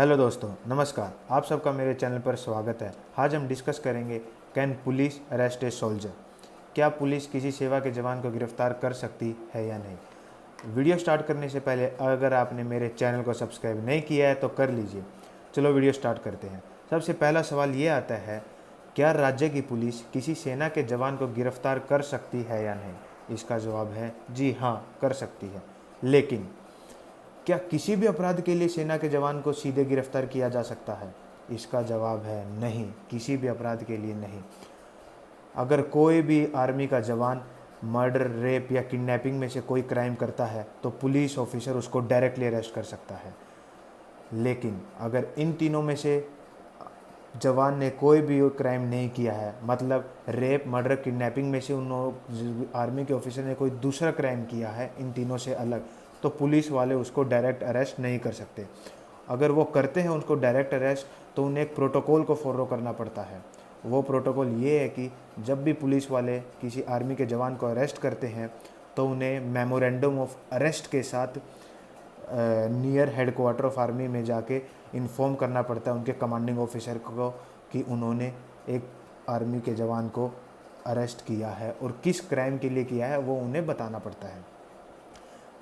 Hello दोस्तों, नमस्कार। आप सबका मेरे चैनल पर स्वागत है। आज हम डिस्कस करेंगे, can police arrest a soldier. क्या पुलिस किसी सेवा के जवान को गिरफ्तार कर सकती है या नहीं। वीडियो स्टार्ट करने से पहले अगर आपने मेरे चैनल को सब्सक्राइब नहीं किया है तो कर लीजिए। चलो वीडियो स्टार्ट करते हैं। सबसे पहला सवाल ये आता है, क्या राज्य की पुलिस किसी सेना के जवान को गिरफ्तार कर सकती है या नहीं। इसका जवाब है जी हाँ, कर सकती है। लेकिन क्या किसी भी अपराध के लिए सेना के जवान को सीधे गिरफ्तार किया जा सकता है। इसका जवाब है नहीं, किसी भी अपराध के लिए नहीं। अगर कोई भी आर्मी का जवान मर्डर, रेप या किडनैपिंग में से कोई क्राइम करता है तो पुलिस ऑफिसर उसको डायरेक्टली अरेस्ट कर सकता है। लेकिन अगर इन तीनों में से जवान ने कोई भी क्राइम नहीं किया है, मतलब रेप, मर्डर, किडनैपिंग में से उन आर्मी के ऑफिसर ने कोई दूसरा क्राइम किया है इन तीनों से अलग, तो पुलिस वाले उसको डायरेक्ट अरेस्ट नहीं कर सकते। अगर वो करते हैं उनको डायरेक्ट अरेस्ट, तो उन्हें एक प्रोटोकॉल को फॉलो करना पड़ता है। वो प्रोटोकॉल ये है कि जब भी पुलिस वाले किसी आर्मी के जवान को अरेस्ट करते हैं तो उन्हें मेमोरेंडम ऑफ अरेस्ट के साथ नियर हेडक्वार्टर ऑफ आर्मी में जाके इन्फॉर्म करना पड़ता है उनके कमांडिंग ऑफिसर को कि उन्होंने एक आर्मी के जवान को अरेस्ट किया है और किस क्राइम के लिए किया है वो उन्हें बताना पड़ता है।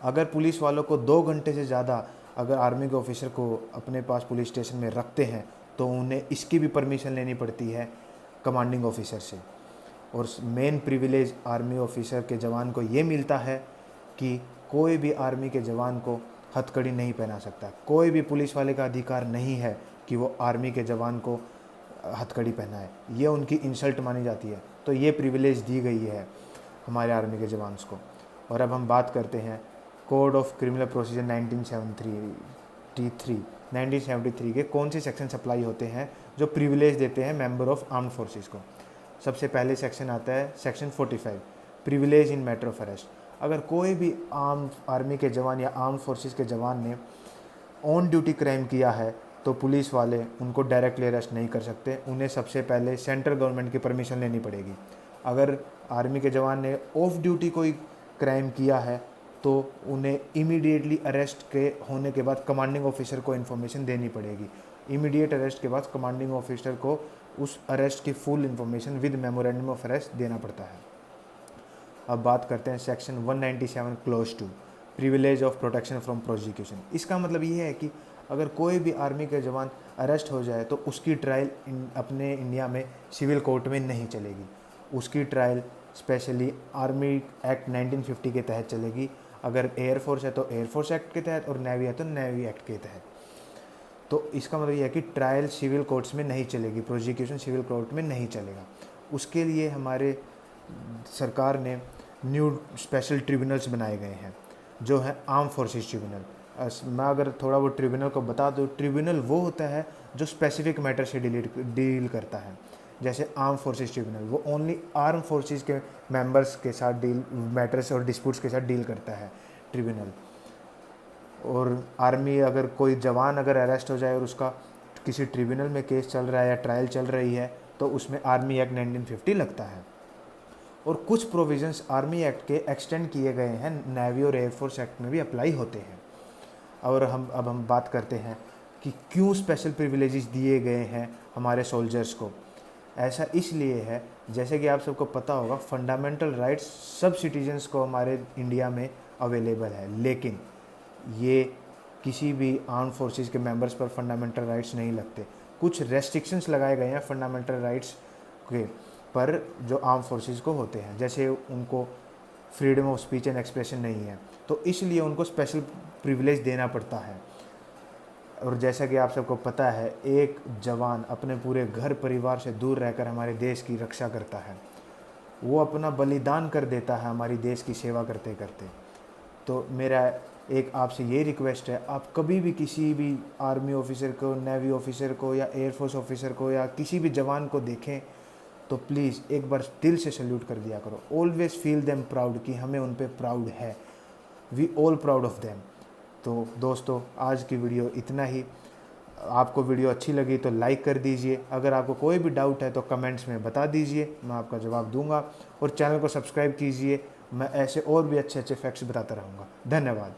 अगर पुलिस वालों को 2 घंटे से ज़्यादा अगर आर्मी के ऑफिसर को अपने पास पुलिस स्टेशन में रखते हैं तो उन्हें इसकी भी परमिशन लेनी पड़ती है कमांडिंग ऑफिसर से। और मेन प्रिविलेज आर्मी ऑफिसर के जवान को ये मिलता है कि कोई भी आर्मी के जवान को हथकड़ी नहीं पहना सकता। कोई भी पुलिस वाले का अधिकार नहीं है कि वो आर्मी के जवान को हथकड़ी पहनाए, ये उनकी इंसल्ट मानी जाती है। तो ये प्रिविलेज दी गई है हमारे आर्मी के जवान को। और अब हम बात करते हैं कोड ऑफ क्रिमिनल प्रोसीजर 1973 के कौन से सेक्शन अप्लाई होते हैं जो प्रिविलेज देते हैं मेंबर ऑफ आर्म्ड फोर्सेस को। सबसे पहले सेक्शन आता है section 45, privilege in matter of arrest. अगर कोई भी आर्मी के जवान या आर्म्ड फोर्सेस के जवान ने ऑन ड्यूटी क्राइम किया है तो पुलिस वाले उनको डायरेक्टली अरेस्ट नहीं कर सकते। उन्हें सबसे पहले सेंट्रल गवर्नमेंट की परमिशन लेनी पड़ेगी। अगर आर्मी के जवान ने ऑफ ड्यूटी कोई क्राइम किया है तो उन्हें इमीडिएटली अरेस्ट के होने के बाद कमांडिंग ऑफिसर को इन्फॉर्मेशन देनी पड़ेगी। इमीडिएट अरेस्ट के बाद कमांडिंग ऑफिसर को उस अरेस्ट की full information with memorandum of arrest देना पड़ता है। अब बात करते हैं section 197 close 2, privilege of protection from prosecution. इसका मतलब ये है कि अगर कोई भी आर्मी के जवान अरेस्ट हो जाए तो उसकी ट्रायल अपने इंडिया में सिविल कोर्ट में नहीं चलेगी। उसकी ट्रायल स्पेशली आर्मी एक्ट 1950 के तहत चलेगी। अगर एयरफोर्स है तो एयरफोर्स एक्ट के तहत और नेवी है तो नेवी एक्ट के तहत। तो इसका मतलब यह है कि ट्रायल सिविल कोर्ट्स में नहीं चलेगी, प्रोसिक्यूशन सिविल कोर्ट में नहीं चलेगा। उसके लिए हमारे सरकार ने न्यू स्पेशल ट्रिब्यूनल्स बनाए गए हैं जो है आर्म फोर्सेस ट्रिब्यूनल। मैं अगर थोड़ा वो ट्रिब्यूनल को बता दूँ, ट्रिब्यूनल वो होता है जो स्पेसिफिक मैटर से डील करता है। जैसे आर्म फोर्सेस ट्रिब्यूनल वो ओनली आर्म फोर्सेस के मेंबर्स के साथ डील मैटर्स और डिस्प्यूट्स के साथ डील करता है ट्रिब्यूनल। और आर्मी अगर कोई जवान अगर अरेस्ट हो जाए और उसका किसी ट्रिब्यूनल में केस चल रहा है या ट्रायल चल रही है तो उसमें आर्मी एक्ट 1950 लगता है। और कुछ प्रोविजंस आर्मी एक्ट के एक्सटेंड किए गए हैं, नेवी और एयरफोर्स एक्ट में भी अप्लाई होते हैं। और अब हम बात करते हैं कि क्यों स्पेशल प्रिविलेजेस दिए गए हैं हमारे सोल्जर्स को। ऐसा इसलिए है, जैसे कि आप सबको पता होगा, फंडामेंटल राइट्स सब सिटीजन्स को हमारे इंडिया में अवेलेबल है, लेकिन ये किसी भी आर्म फोर्सेस के मेंबर्स पर फंडामेंटल राइट्स नहीं लगते। कुछ रेस्ट्रिक्शंस लगाए गए हैं फंडामेंटल राइट्स के पर जो आर्म फोर्सेस को होते हैं, जैसे उनको freedom of speech and expression नहीं है, तो इसलिए उनको स्पेशल प्रिविलेज देना पड़ता है। और जैसा कि आप सबको पता है, एक जवान अपने पूरे घर परिवार से दूर रहकर हमारे देश की रक्षा करता है, वो अपना बलिदान कर देता है हमारी देश की सेवा करते करते। तो मेरा एक आपसे ये रिक्वेस्ट है, आप कभी भी किसी भी आर्मी ऑफिसर को, नेवी ऑफिसर को या एयरफोर्स ऑफिसर को या किसी भी जवान को देखें तो प्लीज़ एक बार दिल से सल्यूट कर दिया करो। ऑलवेज फील देम प्राउड कि हमें उन पे प्राउड है, we all proud of them. तो दोस्तों, आज की वीडियो इतना ही। आपको वीडियो अच्छी लगी तो लाइक कर दीजिए। अगर आपको कोई भी डाउट है तो कमेंट्स में बता दीजिए, मैं आपका जवाब दूंगा। और चैनल को सब्सक्राइब कीजिए, मैं ऐसे और भी अच्छे अच्छे फैक्ट्स बताता रहूँगा। धन्यवाद।